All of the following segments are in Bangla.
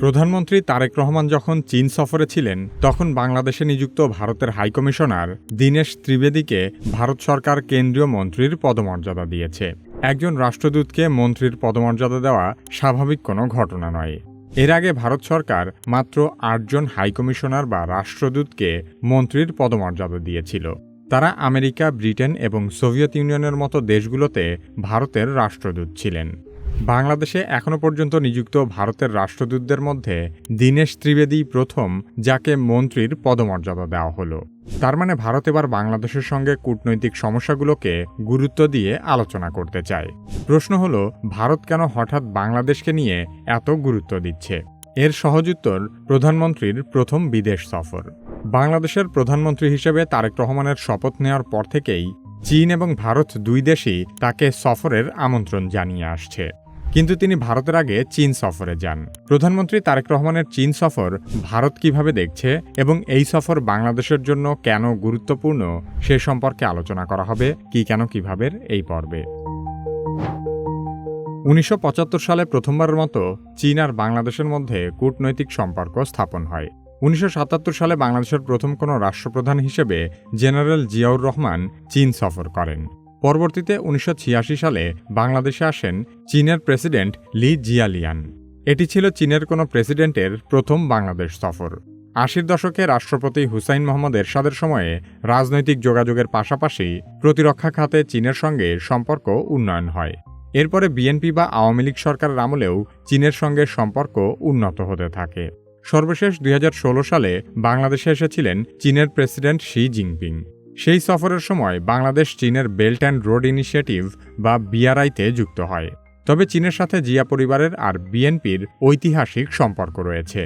প্রধানমন্ত্রী তারেক রহমান যখন চীন সফরে ছিলেন তখন বাংলাদেশে নিযুক্ত ভারতের হাইকমিশনার দীনেশ ত্রিবেদীকে ভারত সরকার কেন্দ্রীয় মন্ত্রীর পদমর্যাদা দিয়েছে। একজন রাষ্ট্রদূতকে মন্ত্রীর পদমর্যাদা দেওয়া স্বাভাবিক কোনো ঘটনা নয়। এর আগে ভারত সরকার মাত্র ৮ জন হাইকমিশনার বা রাষ্ট্রদূতকে মন্ত্রীর পদমর্যাদা দিয়েছিল। তারা আমেরিকা, ব্রিটেন এবং সোভিয়েত ইউনিয়নের মতো দেশগুলোতে ভারতের রাষ্ট্রদূত ছিলেন। বাংলাদেশে এখনও পর্যন্ত নিযুক্ত ভারতের রাষ্ট্রদূতদের মধ্যে দীনেশ ত্রিবেদী প্রথম, যাকে মন্ত্রীর পদমর্যাদা দেওয়া হলো। তার মানে ভারত এবার বাংলাদেশের সঙ্গে কূটনৈতিক সমস্যাগুলোকে গুরুত্ব দিয়ে আলোচনা করতে চায়। প্রশ্ন হলো, ভারত কেন হঠাৎ বাংলাদেশকে নিয়ে এত গুরুত্ব দিচ্ছে? এর সহজ উত্তর প্রধানমন্ত্রীর প্রথম বিদেশ সফর। বাংলাদেশের প্রধানমন্ত্রী হিসেবে তারেক রহমানের শপথ নেওয়ার পর থেকেই চীন এবং ভারত দুই দেশই তাকে সফরের আমন্ত্রণ জানিয়ে আসছে। কিন্তু তিনি ভারতের আগে চীন সফরে যান। প্রধানমন্ত্রী তারেক রহমানের চীন সফর ভারত কিভাবে দেখছে এবং এই সফর বাংলাদেশের জন্য কেন গুরুত্বপূর্ণ সে সম্পর্কে আলোচনা করা হবে কি কেন কিভাবে এই পর্বে। ১৯৭৫ সালে প্রথমবারের মতো চীন আর বাংলাদেশের মধ্যে কূটনৈতিক সম্পর্ক স্থাপন হয়। ১৯৭৭ সালে বাংলাদেশের প্রথম কোনো রাষ্ট্রপ্রধান হিসেবে জেনারেল জিয়াউর রহমান চীন সফর করেন। পরবর্তীতে ১৯৮৬ সালে বাংলাদেশে আসেন চীনের প্রেসিডেন্ট লি জিয়ালিয়ান। এটি ছিল চীনের কোনো প্রেসিডেন্টের প্রথম বাংলাদেশ সফর। ৮০ দশকে রাষ্ট্রপতি হুসাইন মোহাম্মদ এরশাদের সময়ে রাজনৈতিক যোগাযোগের পাশাপাশি প্রতিরক্ষা খাতে চীনের সঙ্গে সম্পর্ক উন্নয়ন হয়। এরপরে বিএনপি বা আওয়ামী লীগ সরকারের আমলেও চীনের সঙ্গে সম্পর্ক উন্নত হতে থাকে। সর্বশেষ ২০১৬ সালে বাংলাদেশে এসেছিলেন চীনের প্রেসিডেন্ট শি জিনপিং। সেই সফরের সময় বাংলাদেশ চীনের বেল্ট অ্যান্ড রোড ইনিশিয়েটিভ বা বিআরআইতে যুক্ত হয়। তবে চীনের সাথে জিয়া পরিবারের আর বিএনপির ঐতিহাসিক সম্পর্ক রয়েছে।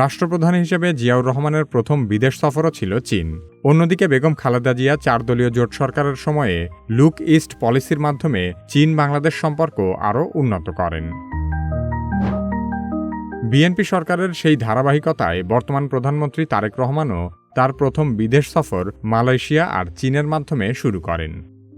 রাষ্ট্রপ্রধান হিসেবে জিয়াউর রহমানের প্রথম বিদেশ সফরও ছিল চীন। অন্যদিকে বেগম খালেদা জিয়া ৪ দলীয় জোট সরকারের সময়ে লুক ইস্ট পলিসির মাধ্যমে চীন বাংলাদেশ সম্পর্ক আরও উন্নত করেন। বিএনপি সরকারের সেই ধারাবাহিকতায় বর্তমান প্রধানমন্ত্রী তারেক রহমানও তার প্রথম বিদেশ সফর মালয়েশিয়া আর চীনের মাধ্যমে শুরু করেন।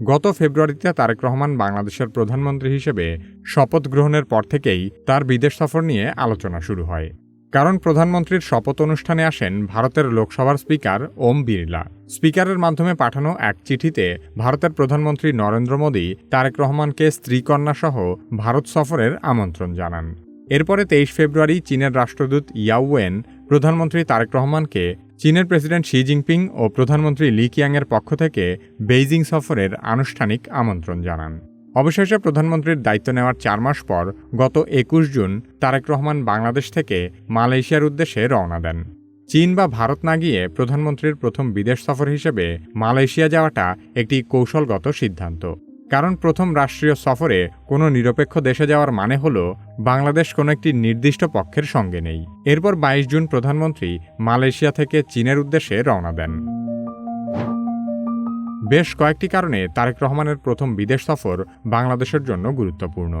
গত ফেব্রুয়ারিতে তারেক রহমান বাংলাদেশের প্রধানমন্ত্রী হিসেবে শপথ গ্রহণের পর থেকেই তার বিদেশ সফর নিয়ে আলোচনা শুরু হয়। কারণ প্রধানমন্ত্রীর শপথ অনুষ্ঠানে আসেন ভারতের লোকসভার স্পিকার ওম বিড়লা। স্পিকারের মাধ্যমে পাঠানো এক চিঠিতে ভারতের প্রধানমন্ত্রী নরেন্দ্র মোদী তারেক রহমানকে স্ত্রীকন্যা সহ ভারত সফরের আমন্ত্রণ জানান। এরপরে ২৩ ফেব্রুয়ারি চীনের রাষ্ট্রদূত ইয়াও ওয়েন প্রধানমন্ত্রী তারেক রহমানকে চীনের প্রেসিডেন্ট শি জিনপিং ও প্রধানমন্ত্রী লি কিয়াংয়ের পক্ষ থেকে বেইজিং সফরের আনুষ্ঠানিক আমন্ত্রণ জানান। অবশেষে প্রধানমন্ত্রীর দায়িত্ব নেওয়ার ৪ মাস পর গত ২১ জুন তারেক রহমান বাংলাদেশ থেকে মালয়েশিয়ার উদ্দেশ্যে রওনা দেন। চীন বা ভারত না গিয়ে প্রধানমন্ত্রীর প্রথম বিদেশ সফর হিসেবে মালয়েশিয়া যাওয়াটা একটি কৌশলগত সিদ্ধান্ত। কারণ প্রথম রাষ্ট্রীয় সফরে কোনো নিরপেক্ষ দেশে যাওয়ার মানে হলো বাংলাদেশ কোনো একটি নির্দিষ্ট পক্ষের সঙ্গে নেই। এরপর ২২ জুন প্রধানমন্ত্রী মালয়েশিয়া থেকে চীনের উদ্দেশ্যে রওনা দেন। বেশ কয়েকটি কারণে তারেক রহমানের প্রথম বিদেশ সফর বাংলাদেশের জন্য গুরুত্বপূর্ণ,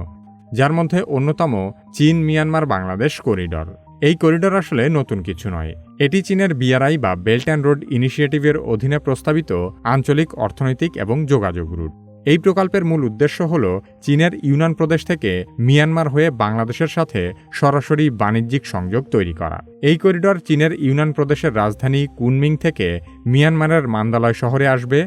যার মধ্যে অন্যতম চীন মিয়ানমার বাংলাদেশ করিডর। এই করিডর আসলে নতুন কিছু নয়। এটি চীনের বিআরআই বা বেল্ট অ্যান্ড রোড ইনিশিয়েটিভের অধীনে প্রস্তাবিত আঞ্চলিক অর্থনৈতিক এবং যোগাযোগ রুট। এই প্রকল্পের মূল উদ্দেশ্য হল চীনের ইউনান প্রদেশ থেকে মিয়ানমার হয়ে বাংলাদেশের সাথে সরাসরি বাণিজ্যিক সংযোগ তৈরি করা। এই করিডর চীনের ইউনান প্রদেশের রাজধানী কুনমিং থেকে মিয়ানমারের মান্দালয় শহরে আসবে।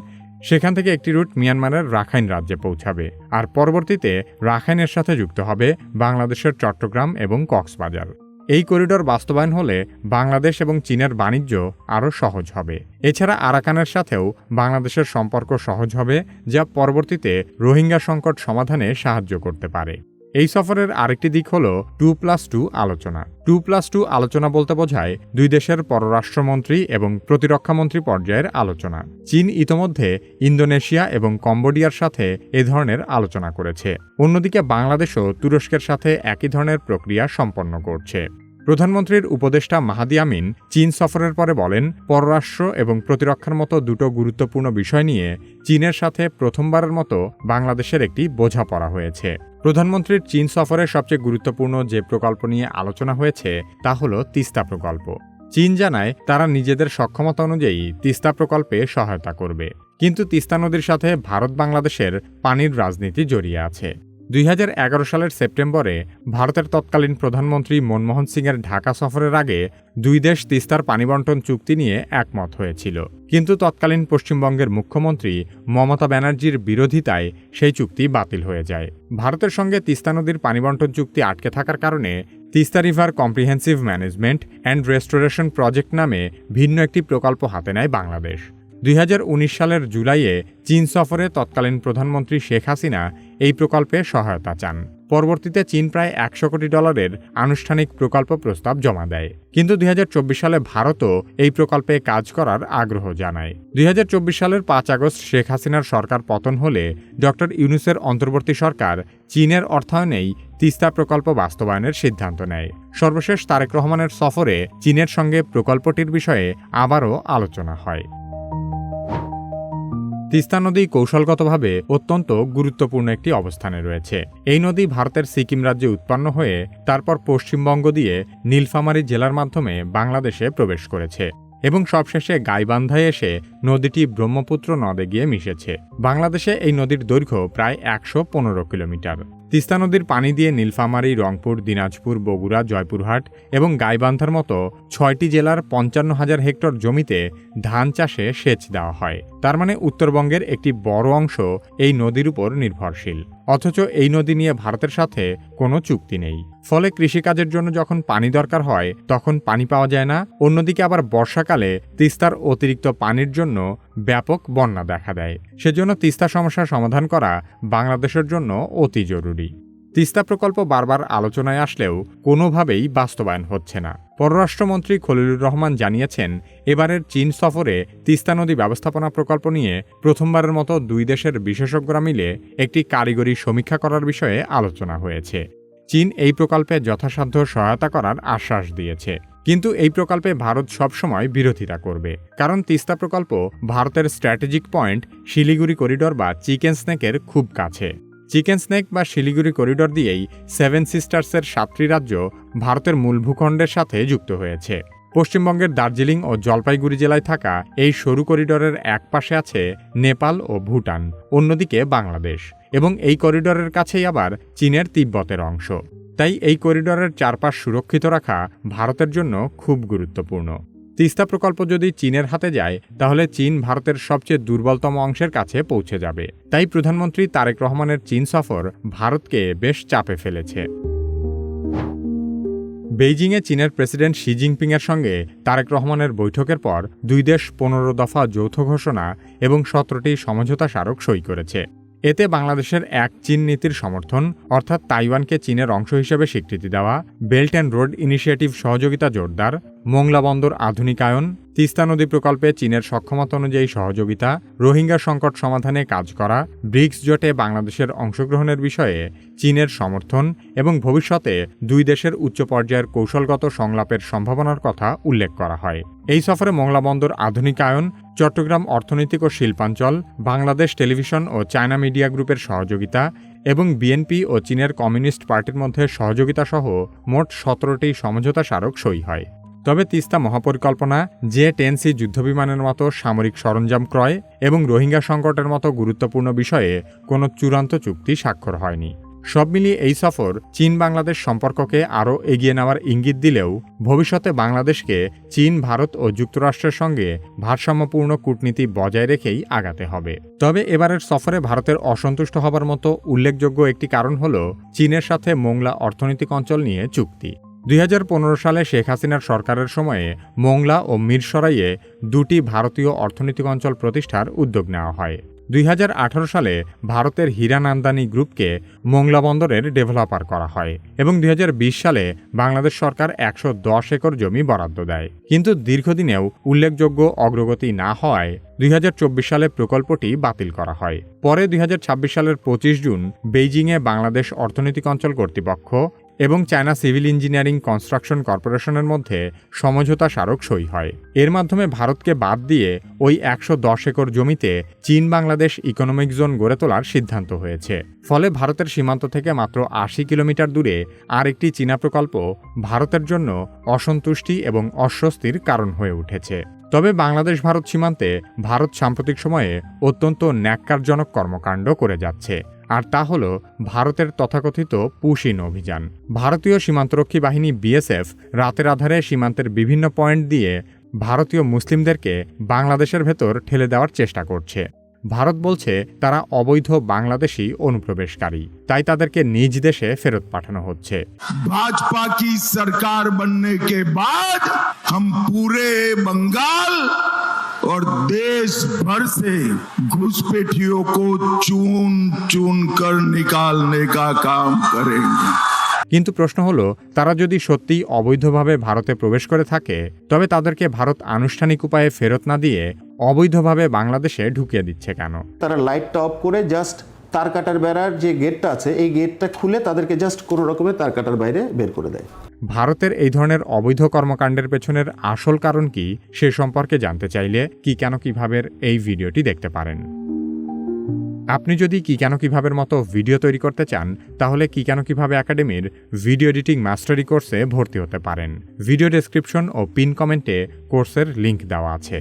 সেখান থেকে একটি রুট মিয়ানমারের রাখাইন রাজ্যে পৌঁছাবে, আর পরবর্তীতে রাখাইনের সাথে যুক্ত হবে বাংলাদেশের চট্টগ্রাম এবং কক্সবাজার। এই করিডর বাস্তবায়ন হলে বাংলাদেশ এবং চীনের বাণিজ্য আরও সহজ হবে। এছাড়া আরাকানের সাথেও বাংলাদেশের সম্পর্ক সহজ হবে, যা পরবর্তীতে রোহিঙ্গা সংকট সমাধানে সাহায্য করতে পারে। এই সফরের আরেকটি দিক হল 2+2 আলোচনা। 2+2 আলোচনা বলতে বোঝায় দুই দেশের পররাষ্ট্রমন্ত্রী এবং প্রতিরক্ষামন্ত্রী পর্যায়ের আলোচনা। চীন ইতোমধ্যে ইন্দোনেশিয়া এবং কম্বোডিয়ার সাথে এ ধরনের আলোচনা করেছে। অন্যদিকে বাংলাদেশও তুরস্কের সাথে একই ধরনের প্রক্রিয়া সম্পন্ন করছে। প্রধানমন্ত্রীর উপদেষ্টা মাহাদি আমিন চীন সফরের পরে বলেন, পররাষ্ট্র এবং প্রতিরক্ষার মতো দুটো গুরুত্বপূর্ণ বিষয় নিয়ে চীনের সাথে প্রথমবারের মতো বাংলাদেশের একটি বোঝাপড়া হয়েছে। প্রধানমন্ত্রীর চীন সফরের সবচেয়ে গুরুত্বপূর্ণ যে প্রকল্প নিয়ে আলোচনা হয়েছে তা হল তিস্তা প্রকল্প। চীন জানায় তারা নিজেদের সক্ষমতা অনুযায়ী তিস্তা প্রকল্পে সহায়তা করবে, কিন্তু তিস্তা নদীর সাথে ভারত বাংলাদেশের পানির রাজনীতি জড়িয়ে আছে। 2011 সালের সেপ্টেম্বরে ভারতের তৎকালীন প্রধানমন্ত্রী মনমোহন সিংয়ের ঢাকা সফরের আগে দুই দেশ তিস্তার পানি বণ্টন চুক্তি নিয়ে একমত হয়েছিল, কিন্তু তৎকালীন পশ্চিমবঙ্গের মুখ্যমন্ত্রী মমতা ব্যানার্জির বিরোধিতায় সেই চুক্তি বাতিল হয়ে যায়। ভারতের সঙ্গে তিস্তা নদীর পানি বণ্টন চুক্তি আটকে থাকার কারণে Teesta river comprehensive management and restoration project নামে ভিন্ন একটি প্রকল্প হাতে নেয় বাংলাদেশ। 2019 সালের জুলাইয়ে চীন সফরে তৎকালীন প্রধানমন্ত্রী শেখ হাসিনা এই প্রকল্পে সহায়তা চান। পরবর্তীতে চীন প্রায় $100 কোটি আনুষ্ঠানিক প্রকল্প প্রস্তাব জমা দেয়, কিন্তু 2024 সালে ভারতও এই প্রকল্পে কাজ করার আগ্রহ জানায়। 2024 সালের 5 আগস্ট শেখ হাসিনার সরকার পতন হলে ডক্টর ইউনূসের অন্তর্বর্তী সরকার চীনের অর্থায়নেই তিস্তা প্রকল্প বাস্তবায়নের সিদ্ধান্ত নেয়। সর্বশেষ তারেক রহমানের সফরে চীনের সঙ্গে প্রকল্পটির বিষয়ে আবারও আলোচনা হয়। তিস্তা নদী কৌশলগতভাবে অত্যন্ত গুরুত্বপূর্ণ একটি অবস্থানে রয়েছে। এই নদী ভারতের সিকিম রাজ্যে উৎপন্ন হয়ে তারপর পশ্চিমবঙ্গ দিয়ে নীলফামারী জেলার মাধ্যমে বাংলাদেশে প্রবেশ করেছে এবং সবশেষে গাইবান্ধায় এসে নদীটি ব্রহ্মপুত্র নদে গিয়ে মিশেছে। বাংলাদেশে এই নদীর দৈর্ঘ্য প্রায় 115 কিলোমিটার। তিস্তা নদীর পানি দিয়ে নীলফামারী, রংপুর, দিনাজপুর, বগুড়া, জয়পুরহাট এবং গাইবান্ধার মতো 6টি জেলার 55,000 হেক্টর জমিতে ধান চাষে সেচ দেওয়া হয়। তার মানে উত্তরবঙ্গের একটি বড় অংশ এই নদীর উপর নির্ভরশীল। অথচ এই নদী নিয়ে ভারতের সাথে কোনো চুক্তি নেই। ফলে কৃষিকাজের জন্য যখন পানি দরকার হয় তখন পানি পাওয়া যায় না। অন্যদিকে আবার বর্ষাকালে তিস্তার অতিরিক্ত পানির জন্য ব্যাপক বন্যা দেখা দেয়। সেজন্য তিস্তা সমস্যার সমাধান করা বাংলাদেশের জন্য অতি জরুরি। তিস্তা প্রকল্প বারবার আলোচনায় আসলেও কোনোভাবেই বাস্তবায়ন হচ্ছে না। পররাষ্ট্রমন্ত্রী খলিলুর রহমান জানিয়েছেন, এবারের চীন সফরে তিস্তা নদী ব্যবস্থাপনা প্রকল্প নিয়ে প্রথমবারের মতো দুই দেশের বিশেষজ্ঞরা মিলে একটি কারিগরি সমীক্ষা করার বিষয়ে আলোচনা হয়েছে। চীন এই প্রকল্পে যথাসাধ্য সহায়তা করার আশ্বাস দিয়েছে, কিন্তু এই প্রকল্পে ভারত সবসময় বিরোধিতা করবে, কারণ তিস্তা প্রকল্প ভারতের স্ট্র্যাটেজিক পয়েন্ট শিলিগুড়ি করিডর বা চিকেন স্নেকের খুব কাছে। চিকেন স্নেক বা শিলিগুড়ি করিডর দিয়েই 7 সিস্টার্সের 7টি রাজ্য ভারতের মূল ভূখণ্ডের সাথে যুক্ত হয়েছে। পশ্চিমবঙ্গের দার্জিলিং ও জলপাইগুড়ি জেলায় থাকা এই সরু করিডরের এক পাশে আছে নেপাল ও ভুটান, অন্যদিকে বাংলাদেশ, এবং এই করিডরের কাছেই আবার চীনের তিব্বতের অংশ। তাই এই করিডরের চারপাশ সুরক্ষিত রাখা ভারতের জন্য খুব গুরুত্বপূর্ণ। তিস্তা প্রকল্প যদি চীনের হাতে যায় তাহলে চীন ভারতের সবচেয়ে দুর্বলতম অংশের কাছে পৌঁছে যাবে। তাই প্রধানমন্ত্রী তারেক রহমানের চীন সফর ভারতকে বেশ চাপে ফেলেছে। বেইজিংয়ে চীনের প্রেসিডেন্ট শি জিনপিংয়ের সঙ্গে তারেক রহমানের বৈঠকের পর দুই দেশ 15 দফা যৌথ ঘোষণা এবং 17টি সমঝোতা স্মারক সই করেছে। এতে বাংলাদেশের এক চীন নীতির সমর্থন, অর্থাৎ তাইওয়ানকে চীনের অংশ হিসেবে স্বীকৃতি দেওয়া, বেল্ট অ্যান্ড রোড ইনিশিয়েটিভ সহযোগিতা জোরদার, মোংলা বন্দর আধুনিকায়ন, তিস্তা নদী প্রকল্পে চীনের সক্ষমতা অনুযায়ী সহযোগিতা, রোহিঙ্গা সংকট সমাধানে কাজ করা, ব্রিক্স জোটে বাংলাদেশের অংশগ্রহণের বিষয়ে চীনের সমর্থন এবং ভবিষ্যতে দুই দেশের উচ্চ পর্যায়ের কৌশলগত সংলাপের সম্ভাবনার কথা উল্লেখ করা হয়। এই সফরে মোংলা বন্দর আধুনিকায়ন, চট্টগ্রাম অর্থনৈতিক ও শিল্পাঞ্চল, বাংলাদেশ টেলিভিশন ও চায়না মিডিয়া গ্রুপের সহযোগিতা এবং বিএনপি ও চীনের কমিউনিস্ট পার্টির মধ্যে সহযোগিতা সহ মোট 17টি সমঝোতা স্মারক সই হয়। তবে তিস্তা মহাপরিকল্পনা, J-10C যুদ্ধবিমানের মতো সামরিক সরঞ্জাম ক্রয় এবং রোহিঙ্গা সংকটের মতো গুরুত্বপূর্ণ বিষয়ে কোনো চূড়ান্ত চুক্তি স্বাক্ষর হয়নি। সব মিলিয়ে এই সফর চীন বাংলাদেশ সম্পর্ককে আরও এগিয়ে নেওয়ার ইঙ্গিত দিলেও ভবিষ্যতে বাংলাদেশকে চীন, ভারত ও যুক্তরাষ্ট্রের সঙ্গে ভারসাম্যপূর্ণ কূটনীতি বজায় রেখেই আগাতে হবে। তবে এবারের সফরে ভারতের অসন্তুষ্ট হবার মতো উল্লেখযোগ্য একটি কারণ হল চীনের সাথে মোংলা অর্থনৈতিক অঞ্চল নিয়ে চুক্তি। 2015 সালে শেখ হাসিনার সরকারের সময়ে মোংলা ও মিরসরাইয়ে দুটি ভারতীয় অর্থনৈতিক অঞ্চল প্রতিষ্ঠার উদ্যোগ নেওয়া হয়। 2018 সালে ভারতের হীরানন্দানী গ্রুপকে মোংলা বন্দরের ডেভেলপার করা হয় এবং 2020 সালে বাংলাদেশ সরকার 110 একর জমি বরাদ্দ দেয়। কিন্তু দীর্ঘদিনেও উল্লেখযোগ্য অগ্রগতি না হওয়ায় 2024 সালে প্রকল্পটি বাতিল করা হয়। পরে 2026 সালের 25 জুন বেইজিংয়ে বাংলাদেশ অর্থনৈতিক অঞ্চল কর্তৃপক্ষ এবং চায়না সিভিল ইঞ্জিনিয়ারিং কনস্ট্রাকশন কর্পোরেশনের মধ্যে সমঝোতা স্মারক সই হয়। এর মাধ্যমে ভারতকে বাদ দিয়ে ওই 110 একর জমিতে চীন বাংলাদেশ ইকোনমিক জোন গড়ে তোলার সিদ্ধান্ত হয়েছে। ফলে ভারতের সীমান্ত থেকে মাত্র 80 কিলোমিটার দূরে আরেকটি চীনা প্রকল্প ভারতের জন্য অসন্তুষ্টি এবং অস্বস্তির কারণ হয়ে উঠেছে। তবে বাংলাদেশ ভারত সীমান্তে ভারত সাম্প্রতিক সময়ে অত্যন্ত ন্যাক্কারজনক কর্মকাণ্ড করে যাচ্ছে। আর তা হল ভারতের তথাকথিত পুশিন অভিযান। ভারতীয় সীমান্তরক্ষী বাহিনী বিএসএফ রাতের আধারে সীমান্তের বিভিন্ন পয়েন্ট দিয়ে ভারতীয় মুসলিমদেরকে বাংলাদেশের ভেতর ঠেলে দেওয়ার চেষ্টা করছে। ভারত বলছে তারা অবৈধ বাংলাদেশি অনুপ্রবেশকারী, তাই তাদেরকে নিজ দেশে ফেরত পাঠানো হচ্ছে। भाजपा की सरकार बनने के बाद हम पूरे बंगाल और देश भर से घुसपैठियों को चुन चुन कर निकालने का काम करेंगे। কিন্তু প্রশ্ন হলো, তারা যদি সত্যিই অবৈধভাবে ভারতে প্রবেশ করে থাকে, তবে তাদেরকে ভারত আনুষ্ঠানিক উপায়ে ফেরত না দিয়ে অবৈধভাবে বাংলাদেশে ঢুকিয়ে দিচ্ছে কেন? তারা লাইটটা অফ করে জাস্ট তার কাটার বেড়ার যে গেটটা আছে এই গেটটা খুলে তাদেরকে জাস্ট কোনো রকমের তার কাটার বাইরে বের করে দেয়। ভারতের এই ধরনের অবৈধ কর্মকাণ্ডের পেছনের আসল কারণ কি সে সম্পর্কে জানতে চাইলে কি কেন কিভাবে এই ভিডিওটি দেখতে পারেন। আপনি যদি কি কেন কিভাবের মতো ভিডিও তৈরি করতে চান, তাহলে কি কেন কিভাবে একাডেমির ভিডিও এডিটিং মাস্টারি কোর্সে ভর্তি হতে পারেন। ভিডিও ডেসক্রিপশন ও পিন কমেন্টে কোর্সের লিংক দেওয়া আছে।